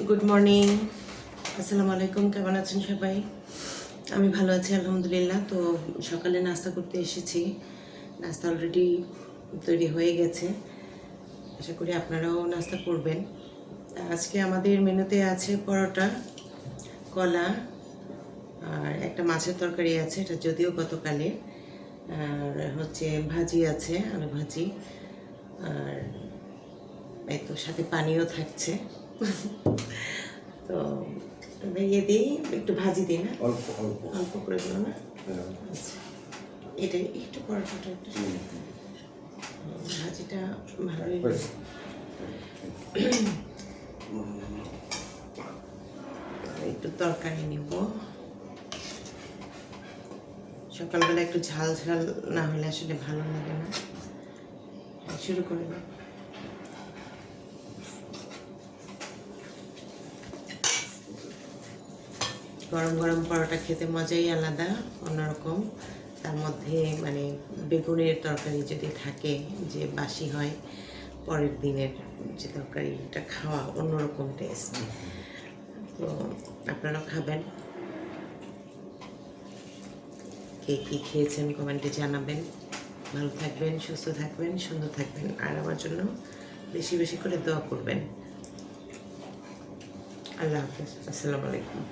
Good morning, আসসালামু আলাইকুম। কেমন আছেন সবাই? আমি ভালো আছি আলহামদুলিল্লাহ। তো সকালে নাস্তা করতে এসেছি। নাস্তা অলরেডি তৈরি হয়ে গেছে, আশা করি আপনারাও নাস্তা করবেন। আজকে আমাদের মেনুতে আছে পরোটা, কলা আর একটা মাছের তরকারি আছে, এটা যদিও গতকালের। আর হচ্ছে ভাজি আছে, আলু ভাজি। আর এই তো সাথে পানিও থাকছে। তো ইয়ে দিই, একটু ভাজি দিই না, অল্প অল্প অল্প করে দিও না। হ্যাঁ। আচ্ছা, এটাই একটু পরোটাটা একটু ভাজিটা ভালোই। বেশ। একটু তরকারি নিব। সকালবেলা একটু ঝাল ঝাল না হলে আসলে ভালো লাগে না। শুরু করে দাও। গরম গরম পরোটা খেতে মজাই আলাদা, অন্যরকম। তার মধ্যে মানে বেগুনের তরকারি যদি থাকে, যে বাসি হয়, পরের দিনের যে তরকারিটা খাওয়া অন্যরকম টেস্ট। তো আপনারাও খাবেন। কে কী খেয়েছেন কমেন্টে জানাবেন। ভালো থাকবেন, সুস্থ থাকবেন, সুন্দর থাকবেন। আর আমার জন্য বেশি বেশি করে দোয়া করবেন। আল্লাহ হাফেজ, আসসালামু আলাইকুম।